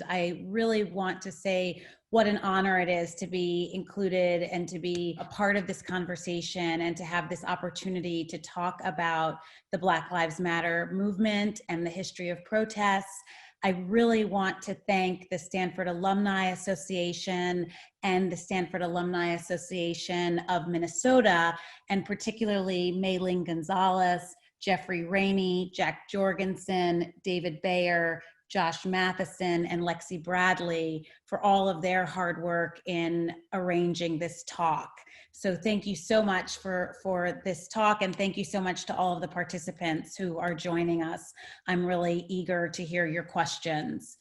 I really want to say what an honor it is to be included and to be a part of this conversation and to have this opportunity to talk about the Black Lives Matter movement and the history of protests. I really want to thank the Stanford Alumni Association and the Stanford Alumni Association of Minnesota, and particularly Maylene Gonzalez, Jeffrey Rainey, Jack Jorgensen, David Bayer, Josh Matheson, and Lexi Bradley for all of their hard work in arranging this talk. So thank you so much for this talk, and thank you so much to all of the participants who are joining us. I'm really eager to hear your questions.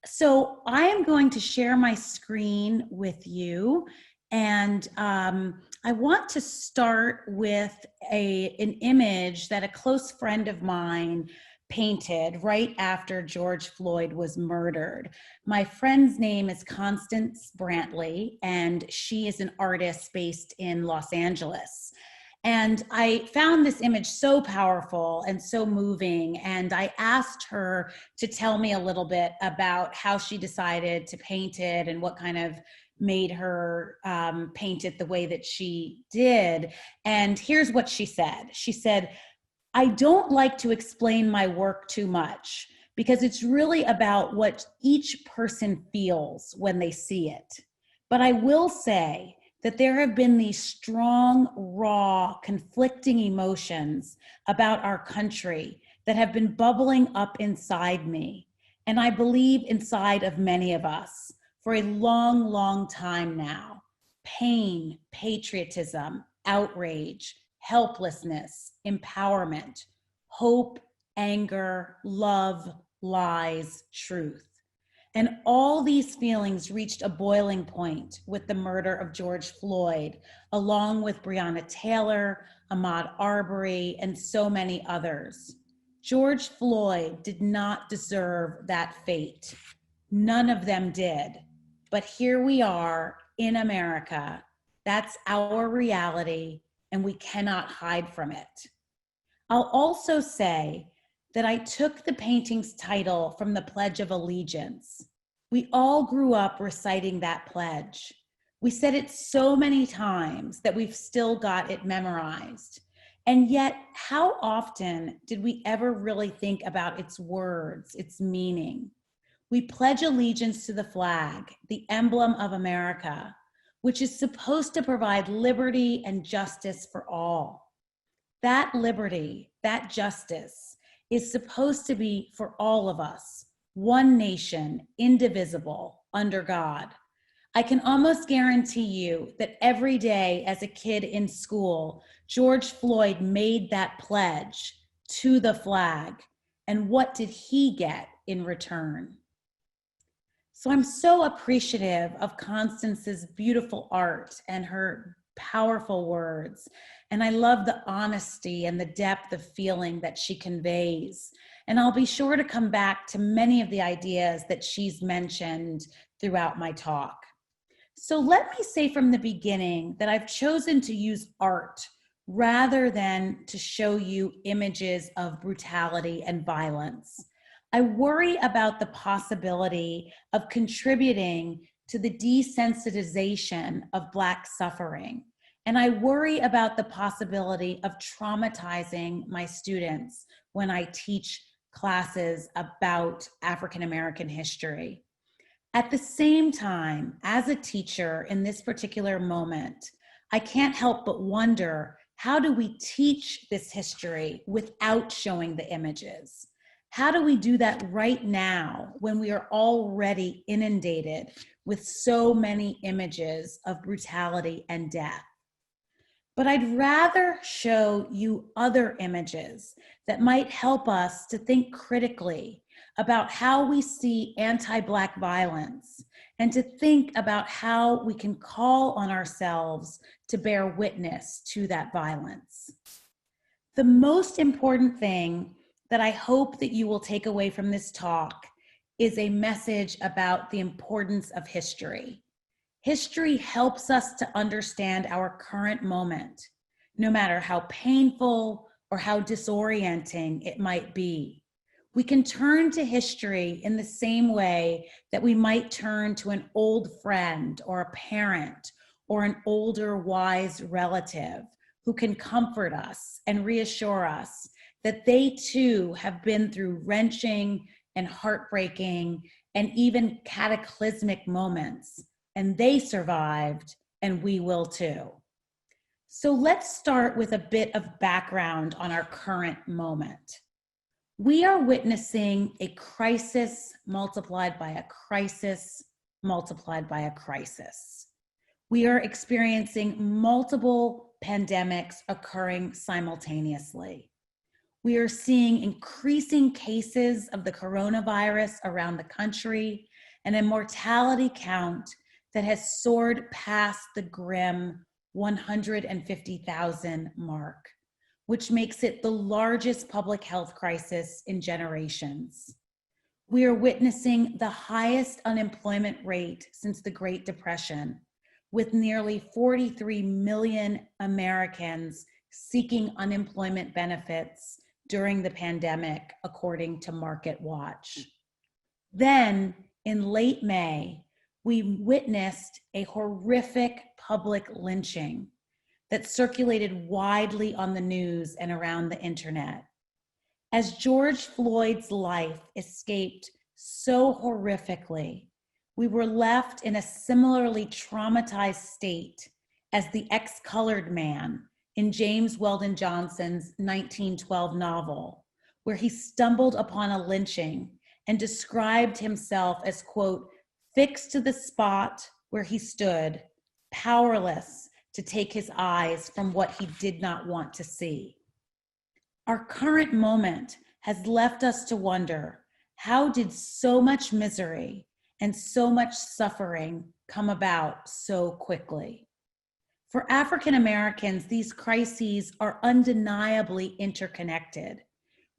So I am going to share my screen with you, and I want to start with an image that a close friend of mine painted right after George Floyd was murdered. My friend's name is Constance Brantley, and she is an artist based in Los Angeles. And I found this image so powerful and so moving, and I asked her to tell me a little bit about how she decided to paint it and what kind of made her paint it the way that she did. And here's what she said. She said, "I don't like to explain my work too much because it's really about what each person feels when they see it. But I will say that there have been these strong, raw, conflicting emotions about our country that have been bubbling up inside me, and I believe inside of many of us for a long, long time now. Pain, patriotism, outrage, helplessness, empowerment, hope, anger, love, lies, truth. And all these feelings reached a boiling point with the murder of George Floyd, along with Breonna Taylor, Ahmaud Arbery, and so many others. George Floyd did not deserve that fate. None of them did. But here we are in America. That's our reality, and we cannot hide from it. I'll also say that I took the painting's title from the Pledge of Allegiance. We all grew up reciting that pledge. We said it so many times that we've still got it memorized. And yet, how often did we ever really think about its words, its meaning? We pledge allegiance to the flag, the emblem of America, which is supposed to provide liberty and justice for all. That liberty, that justice, is supposed to be for all of us, one nation, indivisible, under God. I can almost guarantee you that every day as a kid in school, George Floyd made that pledge to the flag. And what did he get in return? So I'm so appreciative of Constance's beautiful art and her powerful words. And I love the honesty and the depth of feeling that she conveys. And I'll be sure to come back to many of the ideas that she's mentioned throughout my talk. So let me say from the beginning that I've chosen to use art rather than to show you images of brutality and violence. I worry about the possibility of contributing to the desensitization of Black suffering. And I worry about the possibility of traumatizing my students when I teach classes about African American history. At the same time, as a teacher in this particular moment, I can't help but wonder, how do we teach this history without showing the images? How do we do that right now when we are already inundated with so many images of brutality and death? But I'd rather show you other images that might help us to think critically about how we see anti-Black violence and to think about how we can call on ourselves to bear witness to that violence. The most important thing that I hope that you will take away from this talk is a message about the importance of history. History helps us to understand our current moment, no matter how painful or how disorienting it might be. We can turn to history in the same way that we might turn to an old friend or a parent or an older, wise relative who can comfort us and reassure us that they too have been through wrenching and heartbreaking and even cataclysmic moments, and they survived, and we will too. So let's start with a bit of background on our current moment. We are witnessing a crisis multiplied by a crisis multiplied by a crisis. We are experiencing multiple pandemics occurring simultaneously. We are seeing increasing cases of the coronavirus around the country and a mortality count that has soared past the grim 150,000 mark, which makes it the largest public health crisis in generations. We are witnessing the highest unemployment rate since the Great Depression, with nearly 43 million Americans seeking unemployment benefits during the pandemic, according to MarketWatch. Then, in late May, we witnessed a horrific public lynching that circulated widely on the news and around the internet. As George Floyd's life escaped so horrifically, we were left in a similarly traumatized state as the ex-colored man in James Weldon Johnson's 1912 novel, where he stumbled upon a lynching and described himself as, quote, fixed to the spot where he stood, powerless to take his eyes from what he did not want to see. Our current moment has left us to wonder, how did so much misery and so much suffering come about so quickly? For African Americans, these crises are undeniably interconnected.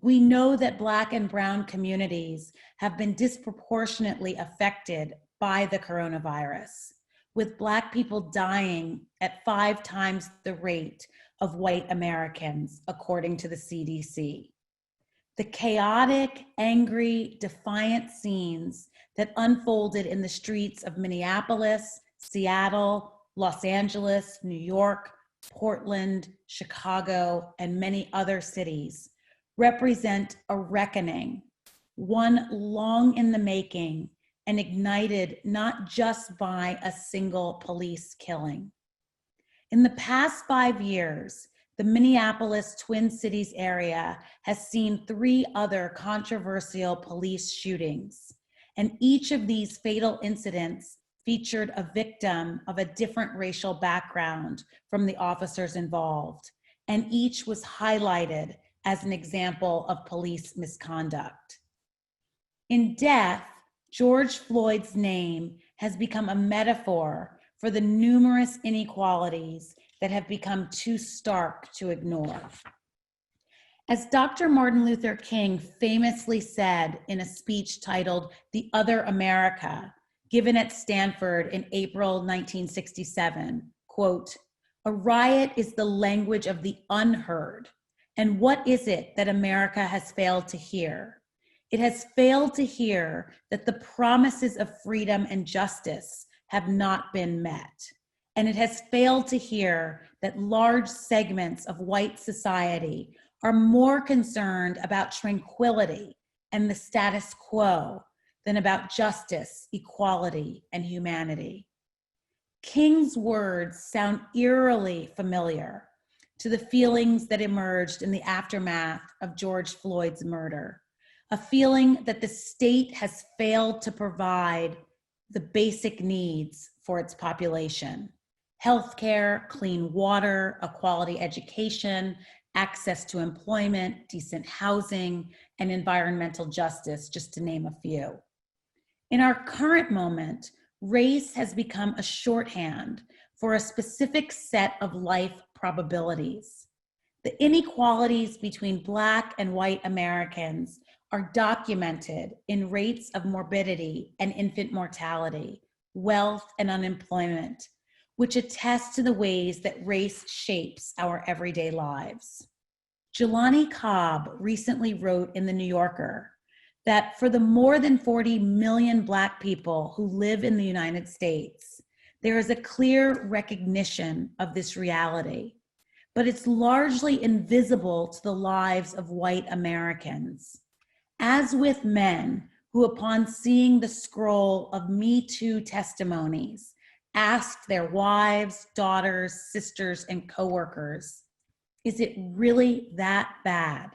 We know that Black and Brown communities have been disproportionately affected by the coronavirus, with Black people dying at 5 times the rate of white Americans, according to the CDC. The chaotic, angry, defiant scenes that unfolded in the streets of Minneapolis, Seattle, Los Angeles, New York, Portland, Chicago, and many other cities represent a reckoning, one long in the making and ignited not just by a single police killing. In the past 5 years, the Minneapolis Twin Cities area has seen 3 other controversial police shootings, and each of these fatal incidents featured a victim of a different racial background from the officers involved, and each was highlighted as an example of police misconduct. In death, George Floyd's name has become a metaphor for the numerous inequalities that have become too stark to ignore. As Dr. Martin Luther King famously said in a speech titled "The Other America," given at Stanford in April 1967, quote, "A riot is the language of the unheard. And what is it that America has failed to hear? It has failed to hear that the promises of freedom and justice have not been met. And it has failed to hear that large segments of white society are more concerned about tranquility and the status quo than about justice, equality, and humanity." King's words sound eerily familiar to the feelings that emerged in the aftermath of George Floyd's murder, a feeling that the state has failed to provide the basic needs for its population: healthcare, clean water, a quality education, access to employment, decent housing, and environmental justice, just to name a few. In our current moment, race has become a shorthand for a specific set of life probabilities. The inequalities between Black and white Americans are documented in rates of morbidity and infant mortality, wealth and unemployment, which attest to the ways that race shapes our everyday lives. Jelani Cobb recently wrote in The New Yorker that for the more than 40 million Black people who live in the United States, there is a clear recognition of this reality, but it's largely invisible to the lives of white Americans. As with men who, upon seeing the scroll of Me Too testimonies, asked their wives, daughters, sisters, and coworkers, is it really that bad?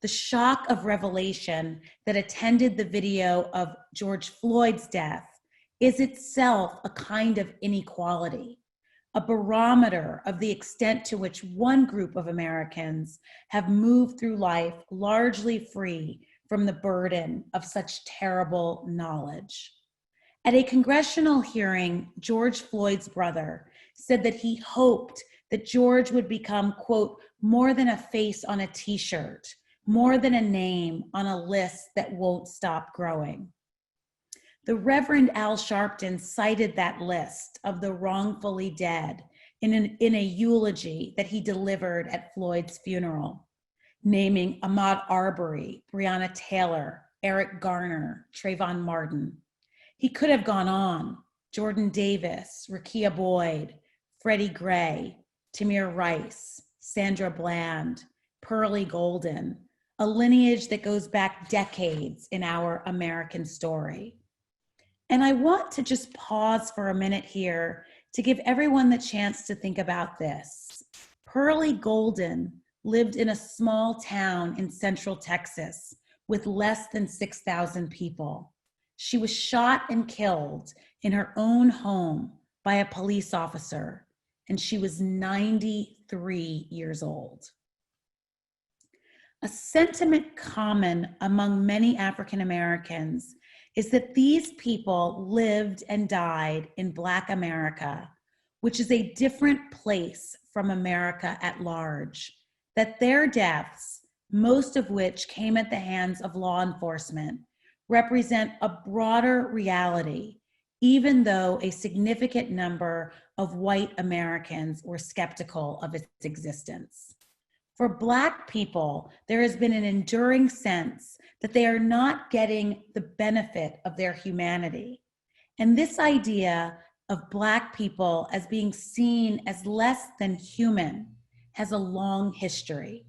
The shock of revelation that attended the video of George Floyd's death is itself a kind of inequality, a barometer of the extent to which one group of Americans have moved through life largely free from the burden of such terrible knowledge. At a congressional hearing, George Floyd's brother said that he hoped that George would become, quote, more than a face on a t-shirt, more than a name on a list that won't stop growing. The Reverend Al Sharpton cited that list of the wrongfully dead in a eulogy that he delivered at Floyd's funeral, naming Ahmaud Arbery, Breonna Taylor, Eric Garner, Trayvon Martin. He could have gone on: Jordan Davis, Rekia Boyd, Freddie Gray, Tamir Rice, Sandra Bland, Pearly Golden, a lineage that goes back decades in our American story. And I want to just pause for a minute here to give everyone the chance to think about this. Pearly Golden lived in a small town in central Texas with less than 6,000 people. She was shot and killed in her own home by a police officer, and she was 93 years old. A sentiment common among many African Americans is that these people lived and died in Black America, which is a different place from America at large, that their deaths, most of which came at the hands of law enforcement, represent a broader reality, even though a significant number of white Americans were skeptical of its existence. For Black people, there has been an enduring sense that they are not getting the benefit of their humanity. And this idea of Black people as being seen as less than human has a long history.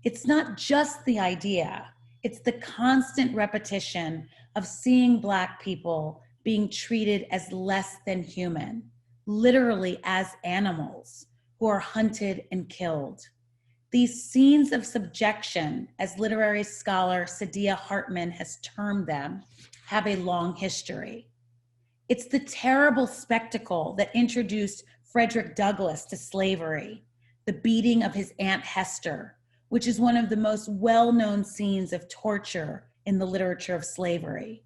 It's not just the idea, it's the constant repetition of seeing Black people being treated as less than human, literally as animals who are hunted and killed. These scenes of subjection, as literary scholar Saidiya Hartman has termed them, have a long history. It's the terrible spectacle that introduced Frederick Douglass to slavery, the beating of his Aunt Hester, which is one of the most well-known scenes of torture in the literature of slavery.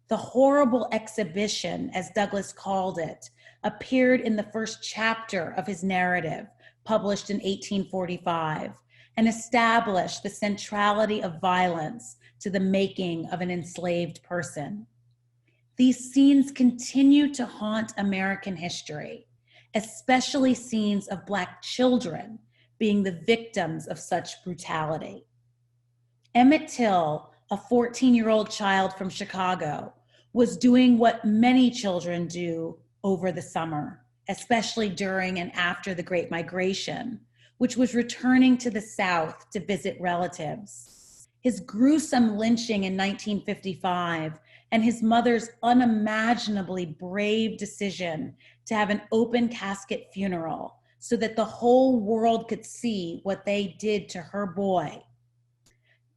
The horrible exhibition, as Douglass called it, appeared in the first chapter of his narrative, published in 1845, and established the centrality of violence to the making of an enslaved person. These scenes continue to haunt American history, especially scenes of Black children being the victims of such brutality. Emmett Till, a 14-year-old child from Chicago, was doing what many children do over the summer, especially during and after the Great Migration, which was returning to the South to visit relatives. His gruesome lynching in 1955 and his mother's unimaginably brave decision to have an open casket funeral so that the whole world could see what they did to her boy.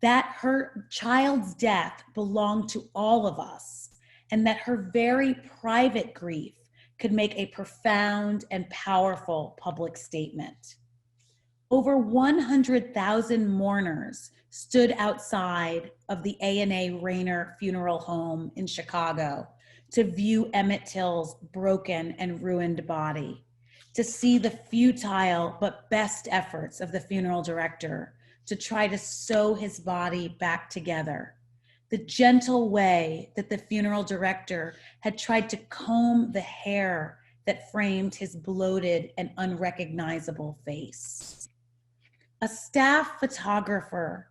That her child's death belonged to all of us, and that her very private grief could make a profound and powerful public statement. Over 100,000 mourners stood outside of the A&A Rayner Funeral Home in Chicago to view Emmett Till's broken and ruined body, to see the futile but best efforts of the funeral director to try to sew his body back together, the gentle way that the funeral director had tried to comb the hair that framed his bloated and unrecognizable face. A staff photographer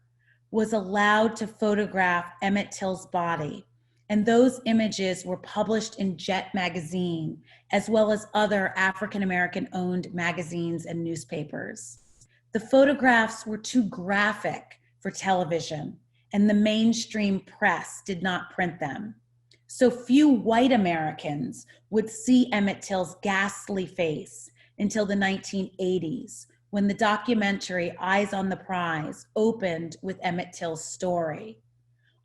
was allowed to photograph Emmett Till's body, and those images were published in Jet magazine, as well as other African-American owned magazines and newspapers. The photographs were too graphic for television, and the mainstream press did not print them. So few white Americans would see Emmett Till's ghastly face until the 1980s, when the documentary Eyes on the Prize opened with Emmett Till's story.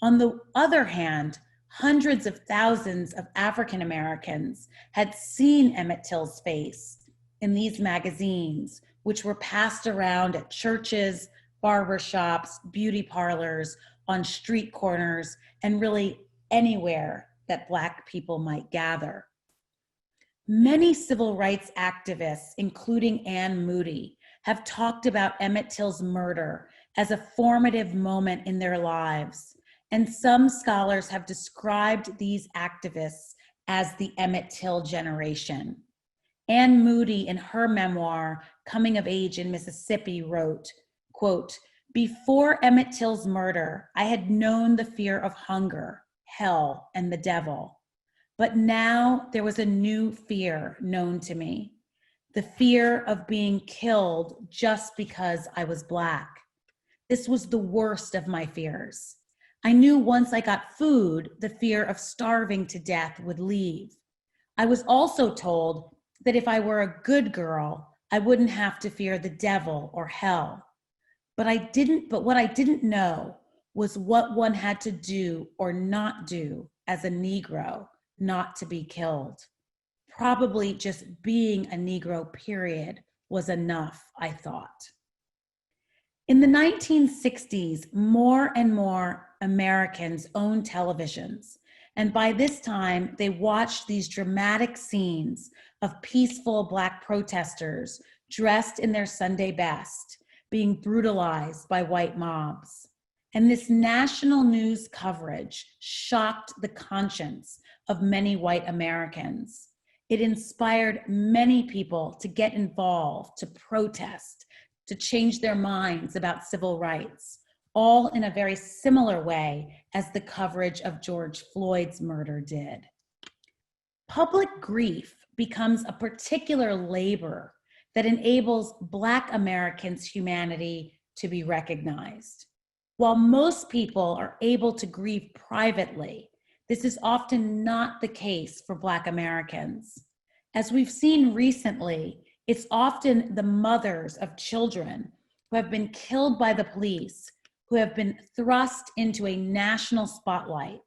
On the other hand, hundreds of thousands of African Americans had seen Emmett Till's face in these magazines, which were passed around at churches, barbershops, beauty parlors, on street corners, and really anywhere that Black people might gather. Many civil rights activists, including Ann Moody, have talked about Emmett Till's murder as a formative moment in their lives, and some scholars have described these activists as the Emmett Till generation. Ann Moody, in her memoir, Coming of Age in Mississippi, wrote, quote, "Before Emmett Till's murder, I had known the fear of hunger, hell, and the devil. But now there was a new fear known to me, the fear of being killed just because I was Black. This was the worst of my fears. I knew once I got food, the fear of starving to death would leave. I was also told that if I were a good girl, I wouldn't have to fear the devil or hell. But what I didn't know was what one had to do or not do as a Negro not to be killed. Probably just being a Negro, period, was enough, I thought." In the 1960s, more and more Americans owned televisions, and by this time, they watched these dramatic scenes of peaceful Black protesters dressed in their Sunday best, being brutalized by white mobs. And this national news coverage shocked the conscience of many white Americans. It inspired many people to get involved, to protest, to change their minds about civil rights, all in a very similar way as the coverage of George Floyd's murder did. Public grief becomes a particular labor that enables Black Americans' humanity to be recognized. While most people are able to grieve privately, this is often not the case for Black Americans. As we've seen recently, it's often the mothers of children who have been killed by the police, who have been thrust into a national spotlight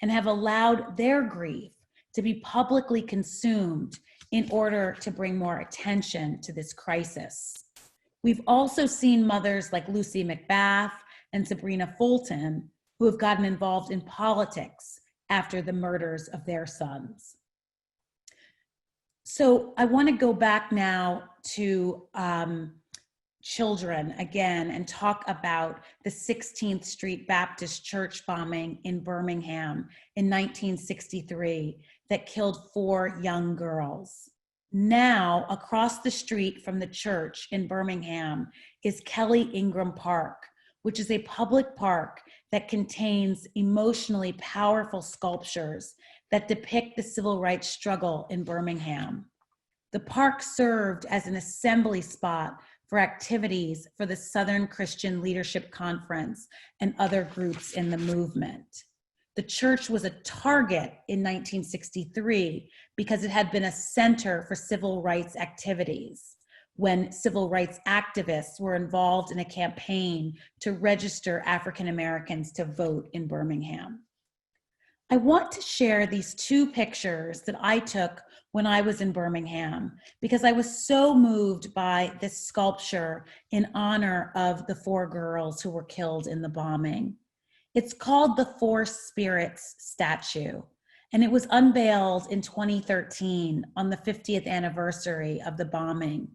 and have allowed their grief to be publicly consumed in order to bring more attention to this crisis. We've also seen mothers like Lucy McBath and Sabrina Fulton who have gotten involved in politics after the murders of their sons. So I want to go back now to children again and talk about the 16th Street Baptist Church bombing in Birmingham in 1963 that killed 4 young girls. Now, across the street from the church in Birmingham is Kelly Ingram Park, which is a public park that contains emotionally powerful sculptures that depict the civil rights struggle in Birmingham. The park served as an assembly spot for activities for the Southern Christian Leadership Conference and other groups in the movement. The church was a target in 1963 because it had been a center for civil rights activities when civil rights activists were involved in a campaign to register African Americans to vote in Birmingham. I want to share these 2 pictures that I took when I was in Birmingham because I was so moved by this sculpture in honor of the 4 girls who were killed in the bombing. It's called the 4 Spirits statue, and it was unveiled in 2013 on the 50th anniversary of the bombing.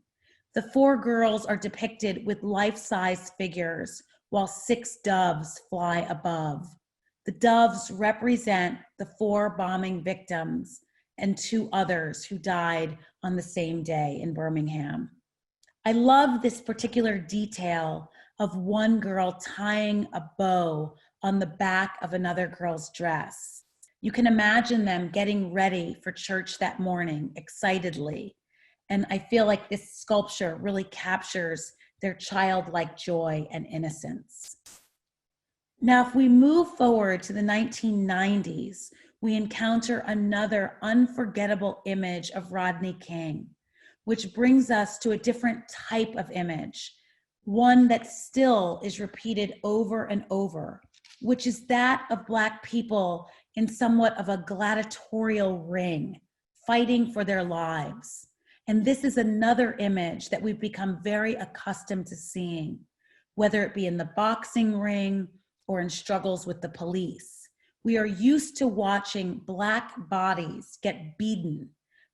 The 4 girls are depicted with life-size figures while 6 doves fly above. The doves represent the 4 bombing victims and 2 others who died on the same day in Birmingham. I love this particular detail of one girl tying a bow on the back of another girl's dress. You can imagine them getting ready for church that morning excitedly. And I feel like this sculpture really captures their childlike joy and innocence. Now, if we move forward to the 1990s, we encounter another unforgettable image of Rodney King, which brings us to a different type of image, one that still is repeated over and over, which is that of Black people in somewhat of a gladiatorial ring, fighting for their lives. And this is another image that we've become very accustomed to seeing, whether it be in the boxing ring or in struggles with the police. We are used to watching Black bodies get beaten,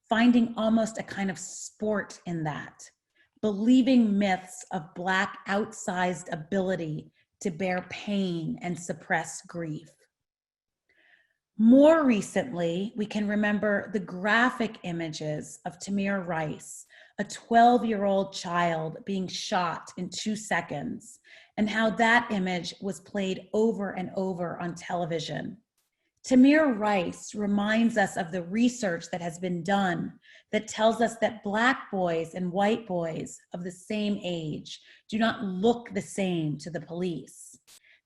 finding almost a kind of sport in that, believing myths of Black outsized ability to bear pain and suppress grief. More recently, we can remember the graphic images of Tariq Rice, a 12-year-old child being shot in 2 seconds, and how that image was played over and over on television. Tariq Rice reminds us of the research that has been done that tells us that Black boys and white boys of the same age do not look the same to the police,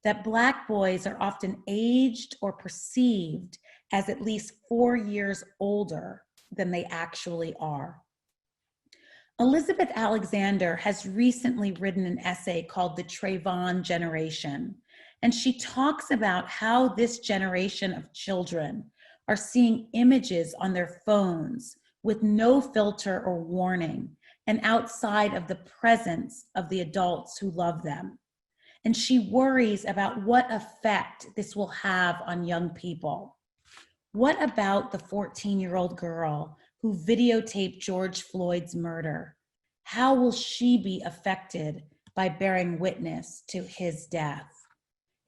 that Black boys are often aged or perceived as at least 4 years older than they actually are. Elizabeth Alexander has recently written an essay called The Trayvon Generation, and she talks about how this generation of children are seeing images on their phones with no filter or warning and outside of the presence of the adults who love them. And she worries about what effect this will have on young people. What about the 14-year-old girl who videotaped George Floyd's murder? How will she be affected by bearing witness to his death?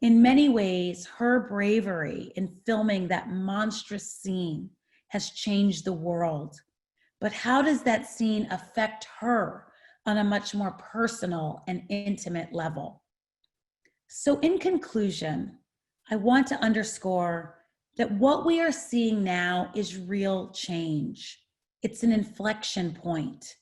In many ways, her bravery in filming that monstrous scene has changed the world. But how does that scene affect her on a much more personal and intimate level? So in conclusion, I want to underscore that what we are seeing now is real change. It's an inflection point.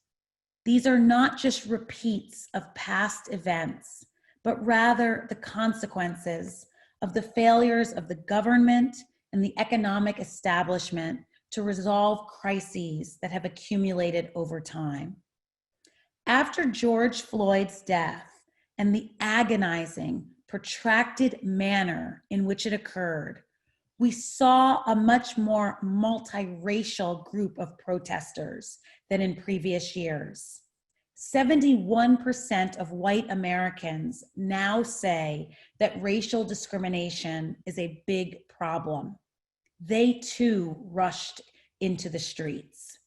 These are not just repeats of past events, but rather the consequences of the failures of the government and the economic establishment to resolve crises that have accumulated over time. After George Floyd's death and the agonizing, protracted manner in which it occurred, we saw a much more multiracial group of protesters than in previous years. 71% of white Americans now say that racial discrimination is a big problem. They too rushed into the streets.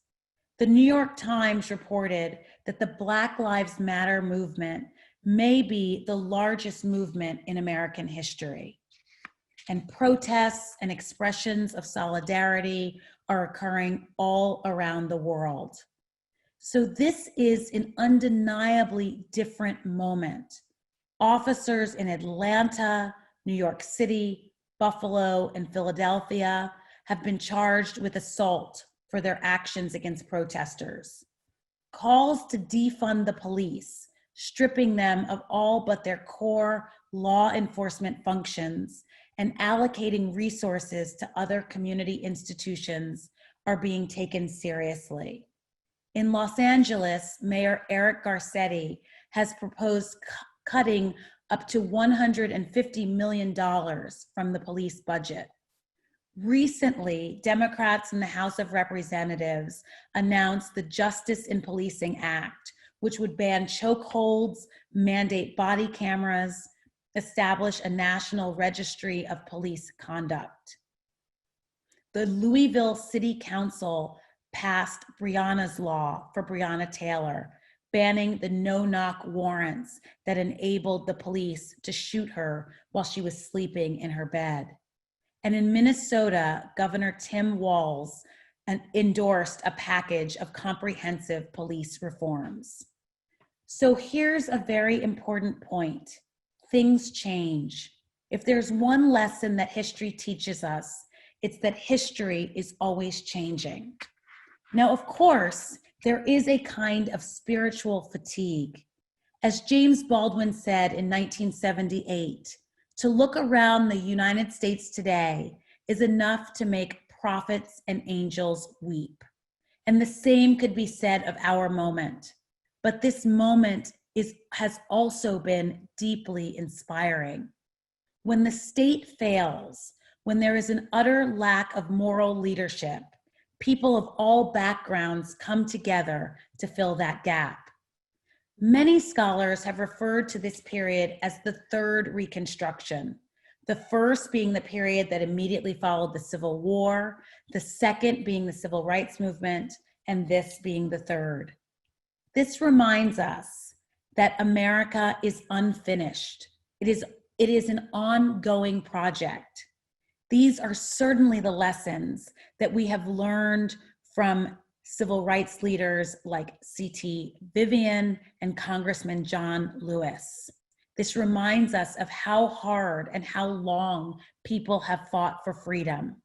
The New York Times reported that the Black Lives Matter movement may be the largest movement in American history. And protests and expressions of solidarity are occurring all around the world. So this is an undeniably different moment. Officers in Atlanta, New York City, Buffalo, and Philadelphia have been charged with assault for their actions against protesters. Calls to defund the police, stripping them of all but their core law enforcement functions and allocating resources to other community institutions, are being taken seriously. In Los Angeles, Mayor Eric Garcetti has proposed cutting up to $150 million from the police budget. Recently, Democrats in the House of Representatives announced the Justice in Policing Act, which would ban chokeholds, mandate body cameras, establish a national registry of police conduct. The Louisville City Council passed Breonna's law for Breonna Taylor, banning the no-knock warrants that enabled the police to shoot her while she was sleeping in her bed. And in Minnesota, Governor Tim Walz endorsed a package of comprehensive police reforms. So here's a very important point. Things change. If there's one lesson that history teaches us, it's that history is always changing. Now, of course, there is a kind of spiritual fatigue. As James Baldwin said in 1978, to look around the United States today is enough to make prophets and angels weep. And the same could be said of our moment. But this moment has also been deeply inspiring. When the state fails, when there is an utter lack of moral leadership, people of all backgrounds come together to fill that gap. Many scholars have referred to this period as the third Reconstruction, the first being the period that immediately followed the Civil War, the second being the Civil Rights Movement, and this being the third. This reminds us that America is unfinished. It is an ongoing project. These are certainly the lessons that we have learned from civil rights leaders like C.T. Vivian and Congressman John Lewis. This reminds us of how hard and how long people have fought for freedom.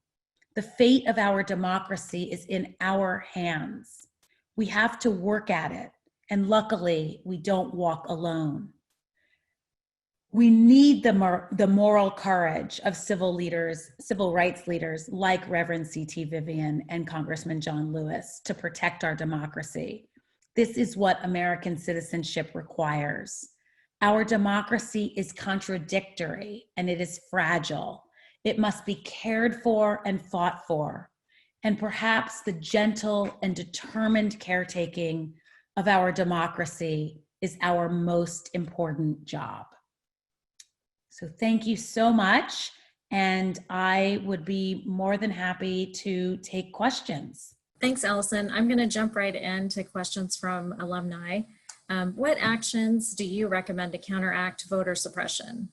The fate of our democracy is in our hands. We have to work at it, and luckily, we don't walk alone. We need the moral courage of civil rights leaders like Reverend C.T. Vivian and Congressman John Lewis to protect our democracy. This is what American citizenship requires. Our democracy is contradictory and it is fragile. It must be cared for and fought for. And perhaps the gentle and determined caretaking of our democracy is our most important job. So thank you so much. And I would be more than happy to take questions. Thanks, Allyson. I'm going to jump right into questions from alumni. What actions do you recommend to counteract voter suppression?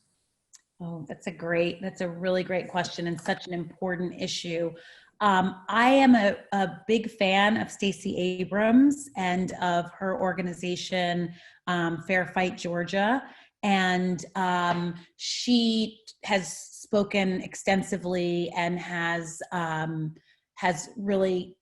Oh, that's a really great question and such an important issue. I am a big fan of Stacey Abrams and of her organization, Fair Fight Georgia. And she has spoken extensively and has really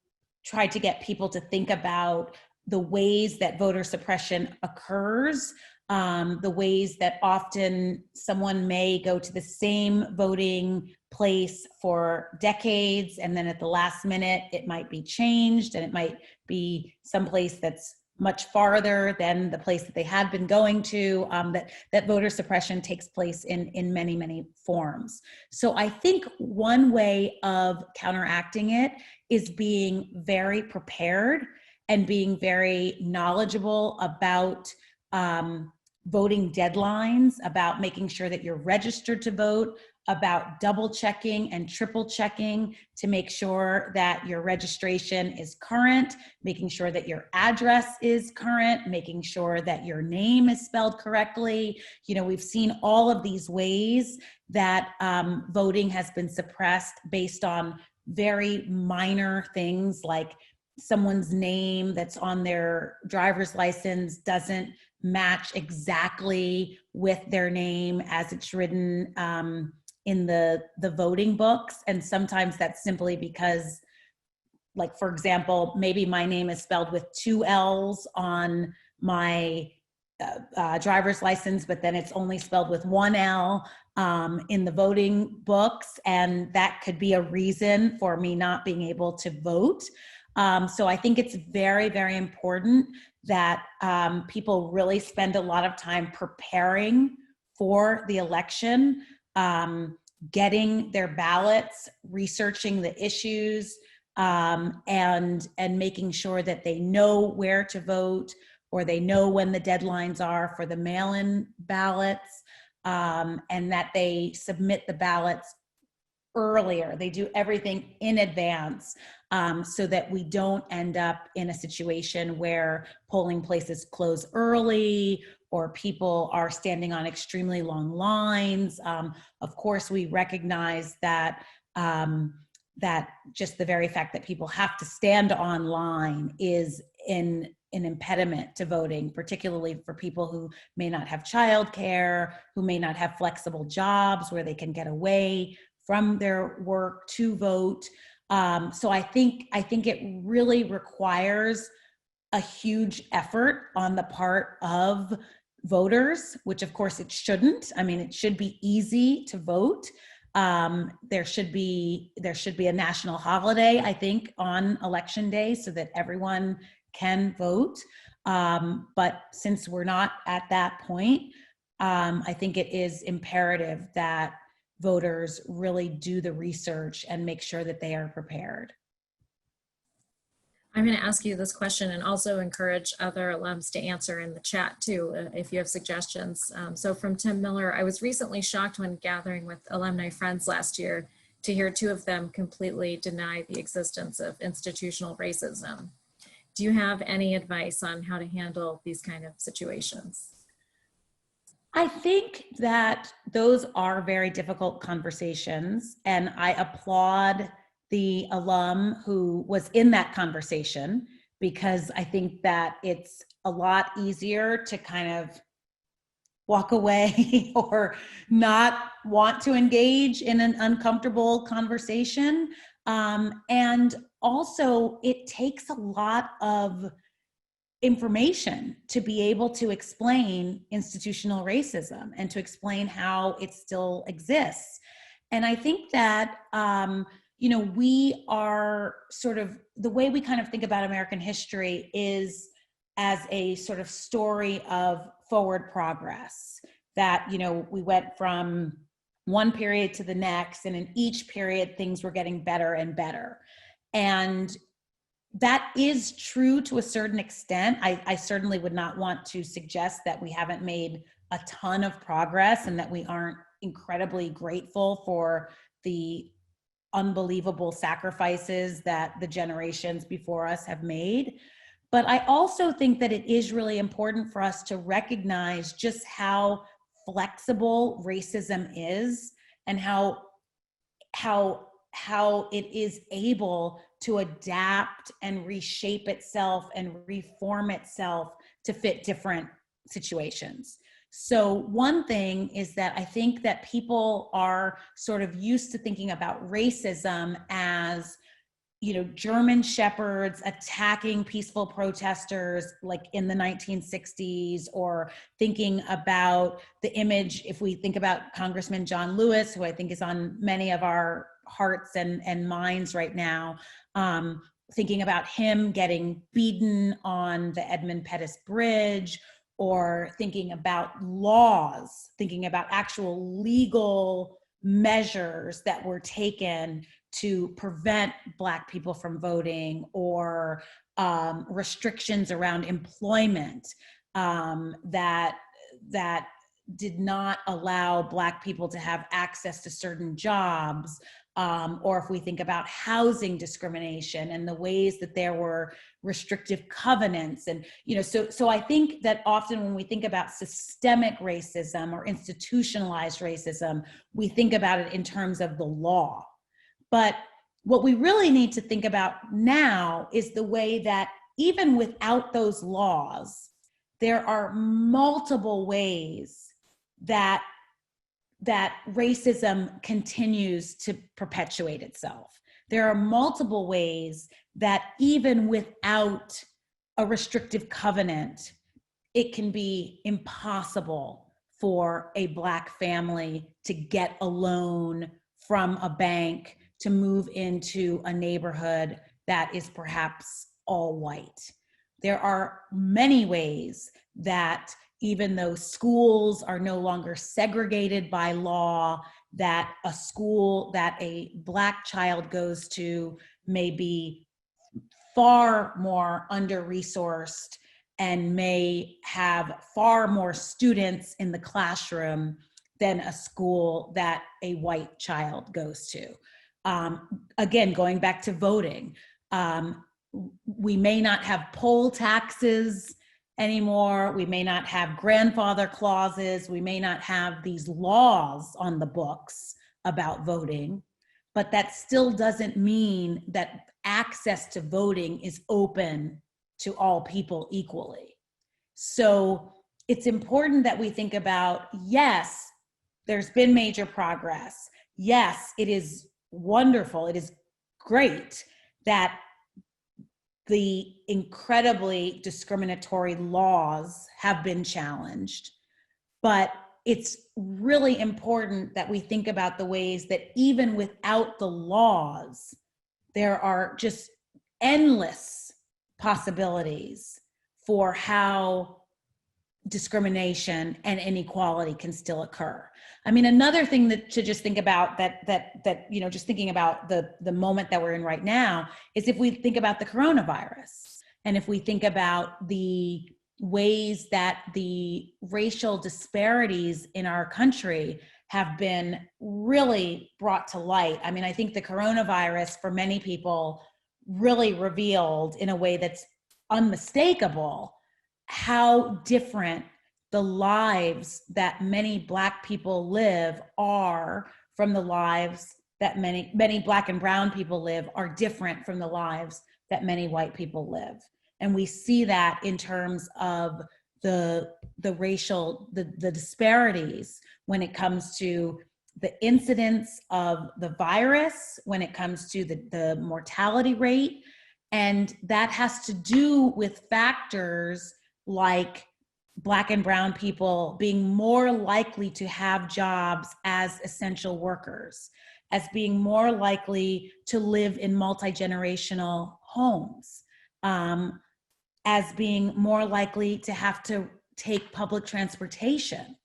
tried to get people to think about the ways that voter suppression occurs, the ways that often someone may go to the same voting place for decades, and then at the last minute, it might be changed, and it might be someplace that's much farther than the place that they had been going to, that voter suppression takes place in many, many forms. So I think one way of counteracting it is being very prepared and being very knowledgeable about voting deadlines, about making sure that you're registered to vote, about double checking and triple checking to make sure that your registration is current, making sure that your address is current, making sure that your name is spelled correctly. You know, we've seen all of these ways that voting has been suppressed based on very minor things like someone's name that's on their driver's license doesn't match exactly with their name as it's written in the voting books. And sometimes that's simply because, like, for example, maybe my name is spelled with 2 L's on my driver's license, but then it's only spelled with 1 L in the voting books. And that could be a reason for me not being able to vote. So I think it's very, very important that people really spend a lot of time preparing for the election, getting their ballots, researching the issues, and making sure that they know where to vote, or they know when the deadlines are for the mail-in ballots, and that they submit the ballots earlier. They do everything in advance, so that we don't end up in a situation where polling places close early or people are standing on extremely long lines. Of course, we recognize that that just the very fact that people have to stand online is in an impediment to voting, particularly for people who may not have childcare, who may not have flexible jobs where they can get away from their work to vote. So I think it really requires a huge effort on the part of voters, which of course it shouldn't. I mean, it should be easy to vote. There should be a national holiday, I think, on election day so that everyone can vote. But since we're not at that point, I think it is imperative that voters really do the research and make sure that they are prepared. I'm going to ask you this question and also encourage other alums to answer in the chat too, if you have suggestions. So from Tim Miller, I was recently shocked when gathering with alumni friends last year to hear two of them completely deny the existence of institutional racism. Do you have any advice on how to handle these kind of situations? I think that those are very difficult conversations, and I applaud the alum who was in that conversation, because I think that it's a lot easier to kind of walk away or not want to engage in an uncomfortable conversation. And also, it takes a lot of information to be able to explain institutional racism and to explain how it still exists. And I think that, we are sort of, the way we kind of think about American history is as a sort of story of forward progress, that, we went from one period to the next, and in each period, things were getting better and better. And that is true to a certain extent. I certainly would not want to suggest that we haven't made a ton of progress and that we aren't incredibly grateful for the unbelievable sacrifices that the generations before us have made. But I also think that it is really important for us to recognize just how flexible racism is, and how it is able to adapt and reshape itself and reform itself to fit different situations. So one thing is that I think that people are sort of used to thinking about racism as, German shepherds attacking peaceful protesters like in the 1960s, or thinking about the image, if we think about Congressman John Lewis, who I think is on many of our hearts and minds right now, thinking about him getting beaten on the Edmund Pettus Bridge, or thinking about laws, thinking about actual legal measures that were taken to prevent Black people from voting, or restrictions around employment that did not allow Black people to have access to certain jobs, or if we think about housing discrimination and the ways that there were restrictive covenants. And, so I think that often when we think about systemic racism or institutionalized racism, we think about it in terms of the law. But what we really need to think about now is the way that even without those laws, there are multiple ways that racism continues to perpetuate itself. There are multiple ways that even without a restrictive covenant, it can be impossible for a Black family to get a loan from a bank to move into a neighborhood that is perhaps all white. There are many ways that, even though schools are no longer segregated by law, that a school that a Black child goes to may be far more under-resourced and may have far more students in the classroom than a school that a white child goes to. Again, going back to voting, we may not have poll taxes anymore. We may not have grandfather clauses. We may not have these laws on the books about voting, but that still doesn't mean that access to voting is open to all people equally. So it's important that we think about, yes, there's been major progress. Yes, it is wonderful. It is great that the incredibly discriminatory laws have been challenged, but it's really important that we think about the ways that even without the laws, there are just endless possibilities for how discrimination and inequality can still occur. I mean, another thing that to just think about just thinking about the moment that we're in right now is if we think about the coronavirus, and if we think about the ways that the racial disparities in our country have been really brought to light. I mean, I think the coronavirus for many people really revealed in a way that's unmistakable how different the lives that many Black people live are from the lives that many Black and brown people live are different from the lives that many white people live. And we see that in terms of the racial, the disparities when it comes to the incidence of the virus, when it comes to the mortality rate. And that has to do with factors like Black and brown people being more likely to have jobs as essential workers, as being more likely to live in multi-generational homes, as being more likely to have to take public transportation.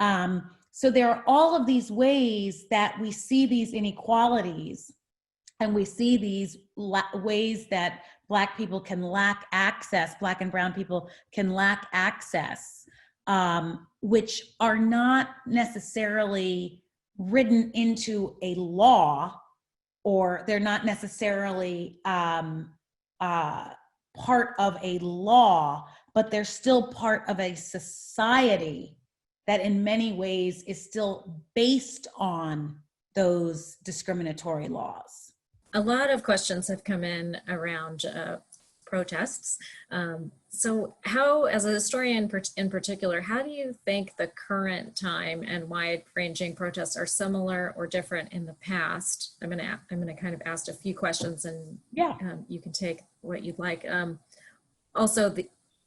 So there are all of these ways that we see these inequalities, and we see these ways that Black people can lack access, Black and brown people can lack access, which are not necessarily written into a law, or they're not necessarily part of a law, but they're still part of a society that in many ways is still based on those discriminatory laws. A lot of questions have come in around protests. So how, as a historian in particular, how do you think the current time and wide-ranging protests are similar or different in the past? I'm gonna kind of ask a few questions, and you can take what you'd like. Also,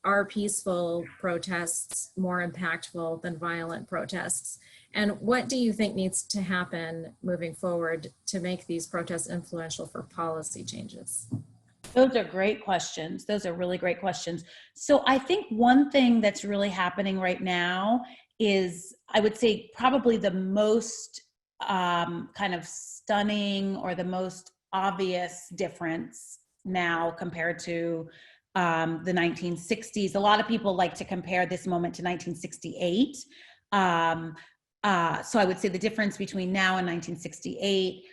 are peaceful protests more impactful than violent protests? And what do you think needs to happen moving forward to make these protests influential for policy changes? Those are great questions. Those are really great questions. So I think one thing that's really happening right now is, I would say, probably the most kind of stunning or the most obvious difference now compared to the 1960s. A lot of people like to compare this moment to 1968. So I would say the difference between now and 1968.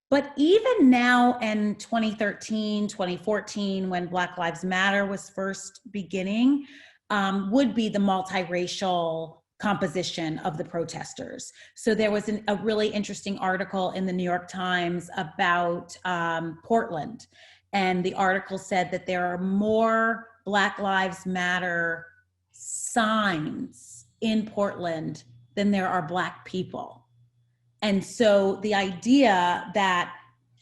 But even now in 2013, 2014, when Black Lives Matter was first beginning, would be the multiracial composition of the protesters. So there was a really interesting article in the New York Times about Portland. And the article said that there are more Black Lives Matter signs in Portland than there are Black people. And so the idea that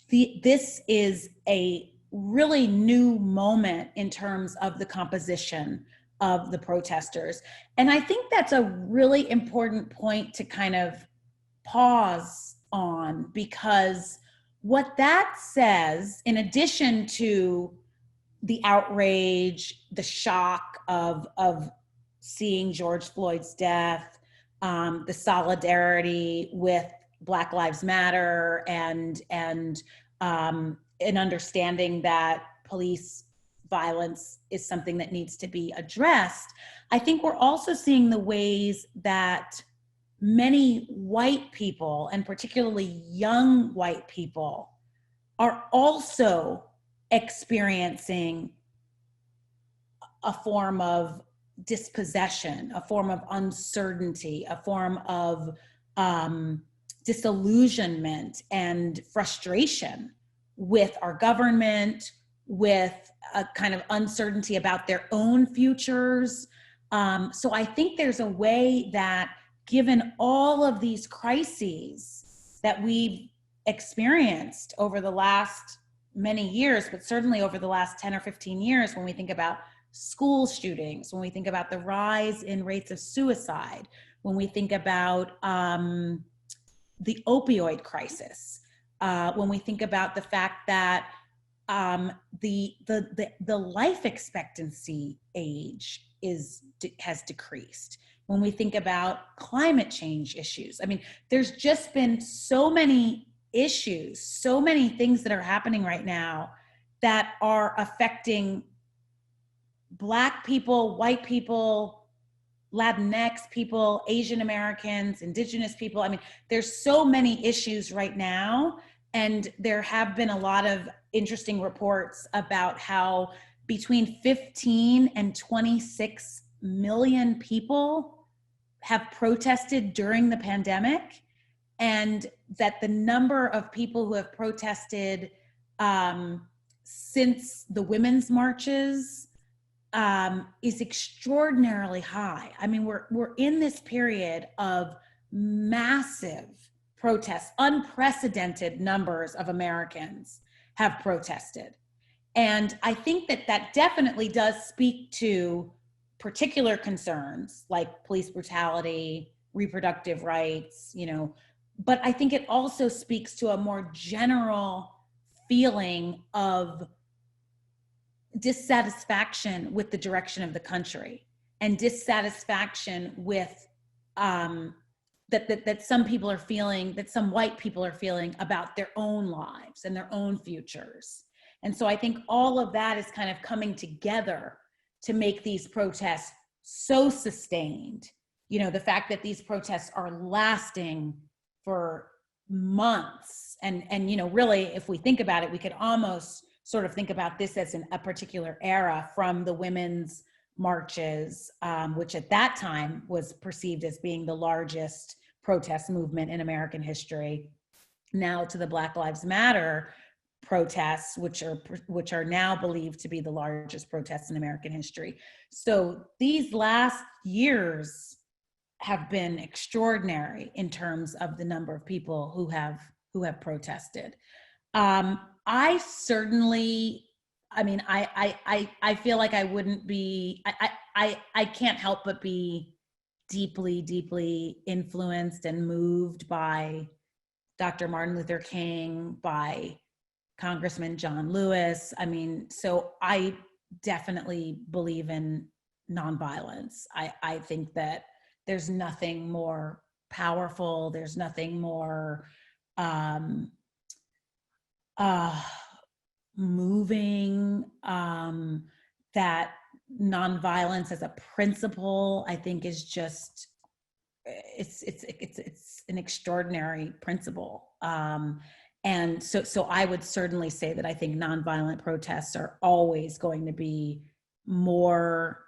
this is a really new moment in terms of the composition of the protesters. And I think that's a really important point to kind of pause on, because what that says, in addition to the outrage, the shock of seeing George Floyd's death, the solidarity with Black Lives Matter, and an understanding that police violence is something that needs to be addressed, I think we're also seeing the ways that many white people, and particularly young white people, are also experiencing a form of dispossession, a form of uncertainty, a form of disillusionment and frustration with our government, with a kind of uncertainty about their own futures. So I think there's a way that, given all of these crises that we've experienced over the last many years, but certainly over the last 10 or 15 years, when we think about school shootings, when we think about the rise in rates of suicide, when we think about the opioid crisis, when we think about the fact that the life expectancy age has decreased, when we think about climate change issues. I mean, there's just been so many issues, so many things that are happening right now that are affecting Black people, white people, Latinx people, Asian Americans, Indigenous people. I mean, there's so many issues right now, and there have been a lot of interesting reports about how between 15 and 26 million people have protested during the pandemic, and that the number of people who have protested since the women's marches is extraordinarily high. I mean, we're in this period of massive protests. Unprecedented numbers of Americans have protested. And I think that definitely does speak to particular concerns like police brutality, reproductive rights, but I think it also speaks to a more general feeling of dissatisfaction with the direction of the country, and dissatisfaction with that some people are feeling, that some white people are feeling about their own lives and their own futures. And so I think all of that is kind of coming together to make these protests so sustained. The fact that these protests are lasting for months, and really, if we think about it, we could almost sort of think about this as a particular era, from the women's marches, which at that time was perceived as being the largest protest movement in American history, now to the Black Lives Matter protests, which are now believed to be the largest protests in American history. So these last years have been extraordinary in terms of the number of people who have protested. I certainly, I feel like I wouldn't be, I can't help but be deeply, deeply influenced and moved by Dr. Martin Luther King, by Congressman John Lewis. I mean, so I definitely believe in nonviolence. I think that there's nothing more powerful, there's nothing more moving, that nonviolence as a principle, I think, is just, it's an extraordinary principle. And so I would certainly say that I think nonviolent protests are always going to be more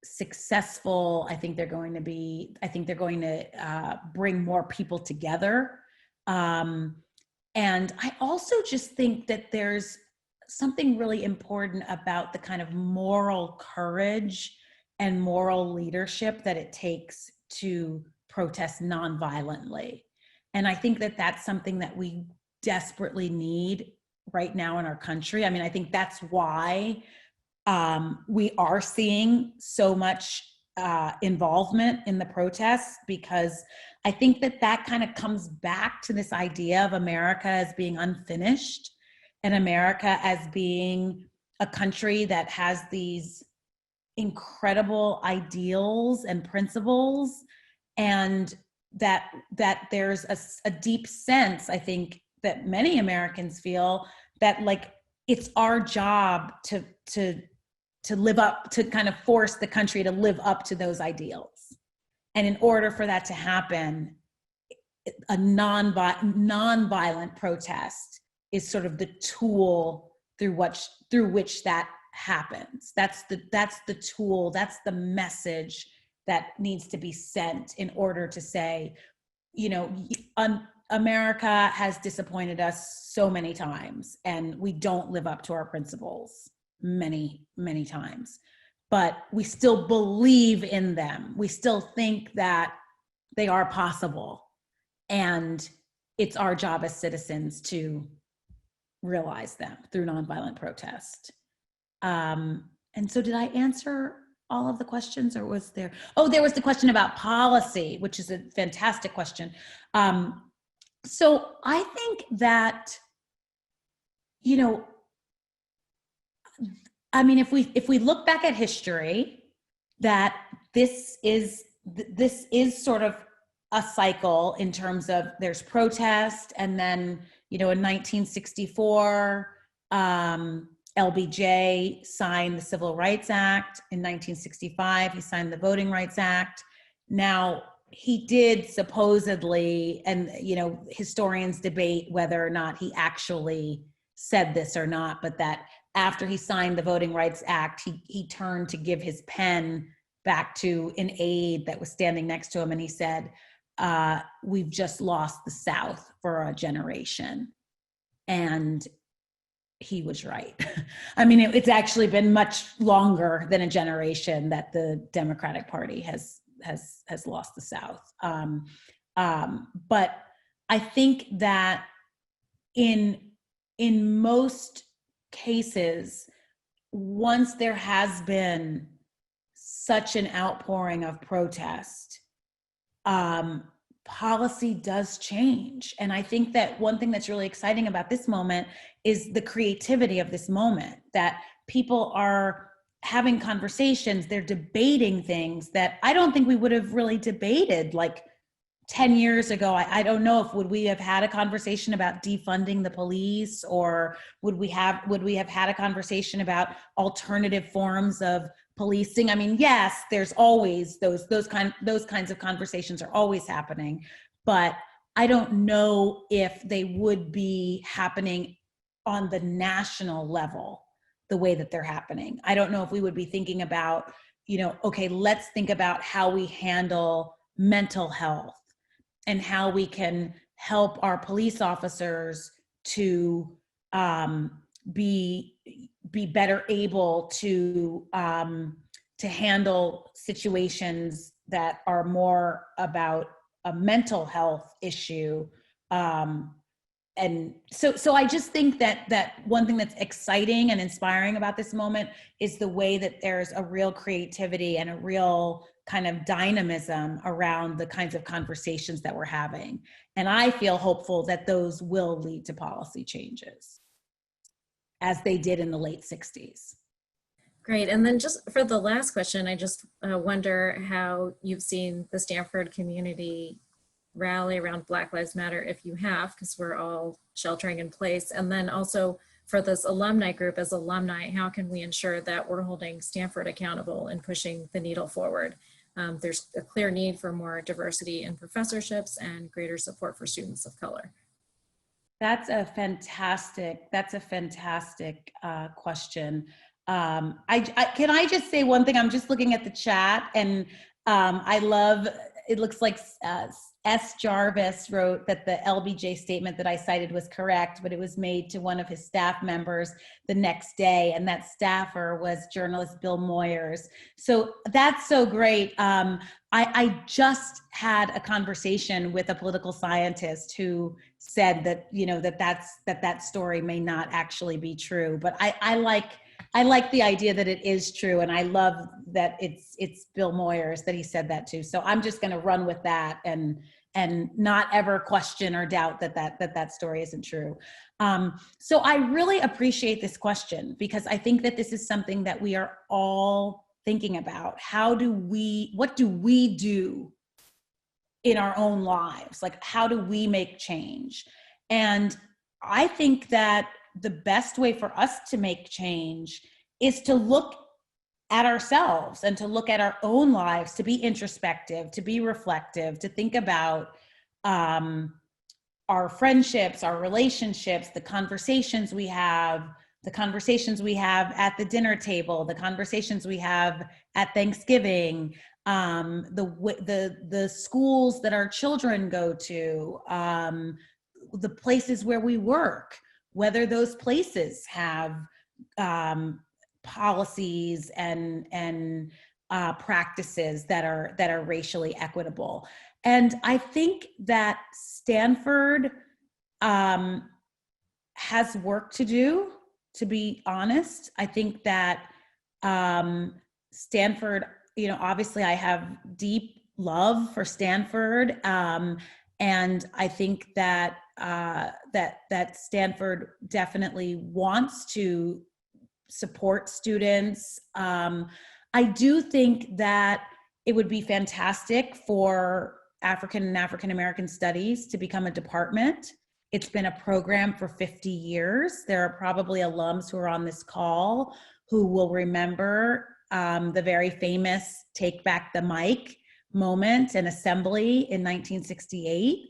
successful. I think they're going to bring more people together. And I also just think that there's something really important about the kind of moral courage and moral leadership that it takes to protest nonviolently. And I think that that's something that we desperately need right now in our country. I mean, I think that's why we are seeing so much involvement in the protests, because I think that kind of comes back to this idea of America as being unfinished, and America as being a country that has these incredible ideals and principles, and that there's a deep sense, I think, that many Americans feel that, like, it's our job to live up, to kind of force the country to live up to those ideals. And in order for that to happen, a nonviolent protest is sort of the tool through which that happens. That's the tool, that's the message that needs to be sent in order to say, America has disappointed us so many times, and we don't live up to our principles many, many times, but we still believe in them. We still think that they are possible, and it's our job as citizens to realize them through nonviolent protest. And so did I answer all of the questions, or was there? Oh, there was the question about policy, which is a fantastic question. So I think that, you know, I mean, if we look back at history, that this is sort of a cycle in terms of there's protest, and then, you know, in 1964, LBJ signed the Civil Rights Act. In 1965, he signed the Voting Rights Act. Now, he did supposedly, and, you know, historians debate whether or not he actually said this or not, but that after he signed the Voting Rights Act, he turned to give his pen back to an aide that was standing next to him, and he said, we've just lost the South for a generation. And he was right. I mean, it's actually been much longer than a generation that the Democratic Party has lost the South. But I think that in most cases, once there has been such an outpouring of protest, policy does change. And I think that one thing that's really exciting about this moment is the creativity of this moment, that people are having conversations, they're debating things that I don't think we would have really debated like 10 years ago. I don't know if would we have had a conversation about defunding the police, or would we have had a conversation about alternative forms of policing. I mean, yes, there's always those kinds of conversations are always happening, but I don't know if they would be happening on the national level the way that they're happening. I don't know if we would be thinking about, you know, okay, let's think about how we handle mental health and how we can help our police officers to be better able to handle situations that are more about a mental health issue. And so I just think that one thing that's exciting and inspiring about this moment is the way that there's a real creativity and a real kind of dynamism around the kinds of conversations that we're having. And I feel hopeful that those will lead to policy changes, as they did in the late 60s. Great. And then just for the last question, I just wonder how you've seen the Stanford community rally around Black Lives Matter, if you have, because we're all sheltering in place. And then also for this alumni group, as alumni, how can we ensure that we're holding Stanford accountable and pushing the needle forward? There's a clear need for more diversity in professorships and greater support for students of color. That's a fantastic question. Can I just say one thing? I'm just looking at the chat, and I love, it looks like S. Jarvis wrote that the LBJ statement that I cited was correct, but it was made to one of his staff members the next day, and that staffer was journalist Bill Moyers. So that's so great. I just had a conversation with a political scientist who said that, you know, that story may not actually be true, but I like the idea that it is true, and I love that it's Bill Moyers that he said that to. So I'm just going to run with that and not ever question or doubt that story isn't true. So I really appreciate this question, because I think that this is something that we are all thinking about. What do we do in our own lives? Like, how do we make change? And I think that the best way for us to make change is to look at ourselves and to look at our own lives, to be introspective, to be reflective, to think about our friendships, our relationships, the conversations we have at the dinner table, the conversations we have at Thanksgiving, the schools that our children go to, the places where we work, whether those places have policies and practices that are racially equitable. And I think that Stanford has work to do, to be honest. I think that Stanford, obviously I have deep love for Stanford. And I think that that Stanford definitely wants to support students. I do think that it would be fantastic for African and African American studies to become a department. It's been a program for 50 years. There are probably alums who are on this call who will remember the very famous Take Back the Mic moment and assembly in 1968,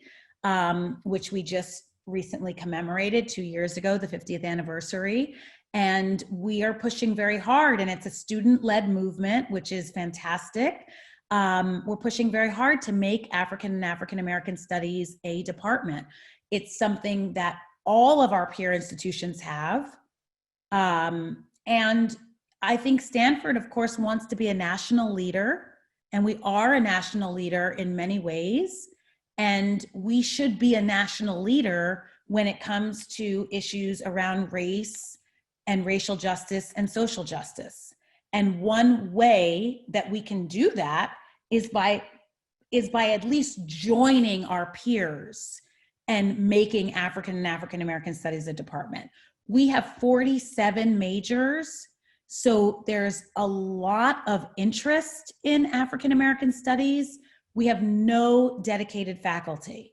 which we just recently commemorated 2 years ago, the 50th anniversary. And we are pushing very hard, and it's a student-led movement, which is fantastic. We're pushing very hard to make African and African American studies a department. It's something that all of our peer institutions have. And I think Stanford, of course, wants to be a national leader, and we are a national leader in many ways. And we should be a national leader when it comes to issues around race and racial justice and social justice. And one way that we can do that is by at least joining our peers and making African and African American studies a department. We have 47 majors, so there's a lot of interest in African American studies. We have no dedicated faculty.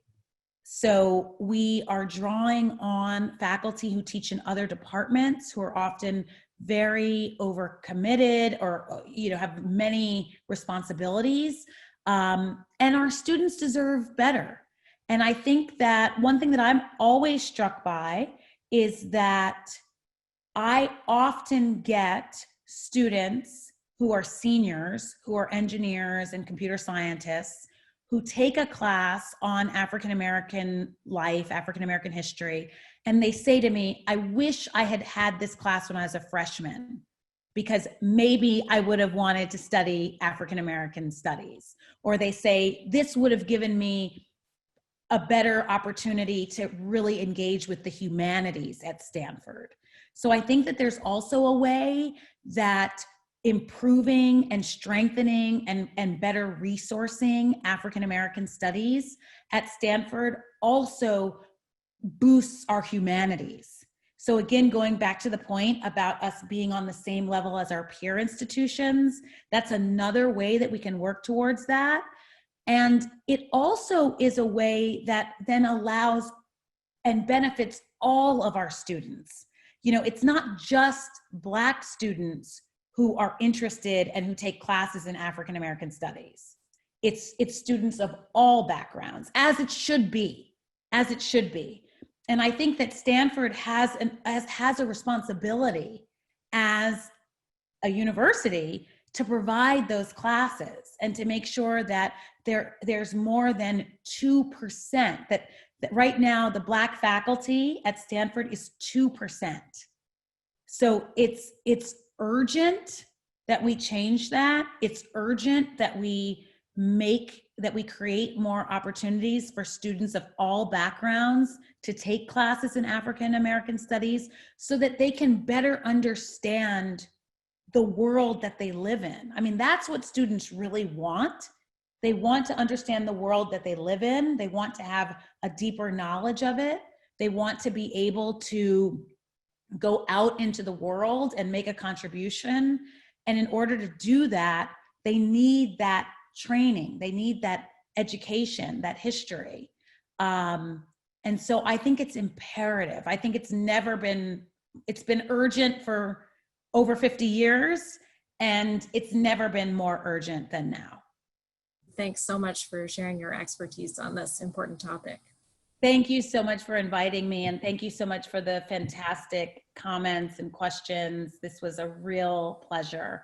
So we are drawing on faculty who teach in other departments who are often very overcommitted or have many responsibilities. And our students deserve better. And I think that one thing that I'm always struck by is that I often get students who are seniors, who are engineers and computer scientists, who take a class on African American life, African American history, and they say to me, I wish I had had this class when I was a freshman, because maybe I would have wanted to study African American studies. Or they say, this would have given me a better opportunity to really engage with the humanities at Stanford. So I think that there's also a way that improving and strengthening and better resourcing African American studies at Stanford also boosts our humanities. So again, going back to the point about us being on the same level as our peer institutions, that's another way that we can work towards that. And it also is a way that then allows and benefits all of our students. It's not just Black students who are interested and who take classes in African American studies. It's students of all backgrounds, as it should be. And I think that Stanford has a responsibility as a university to provide those classes and to make sure that there's more than 2%, that right now the Black faculty at Stanford is 2%. So it's urgent that we change that. It's urgent that we create more opportunities for students of all backgrounds to take classes in African American studies so that they can better understand the world that they live in. I mean, that's what students really want. They want to understand the world that they live in. They want to have a deeper knowledge of it. They want to be able to go out into the world and make a contribution. And in order to do that, they need that training. They need that education, that history. And so I think it's imperative. I think it's been urgent for over 50 years, and it's never been more urgent than now. Thanks so much for sharing your expertise on this important topic. Thank you so much for inviting me, and thank you so much for the fantastic comments and questions. This was a real pleasure.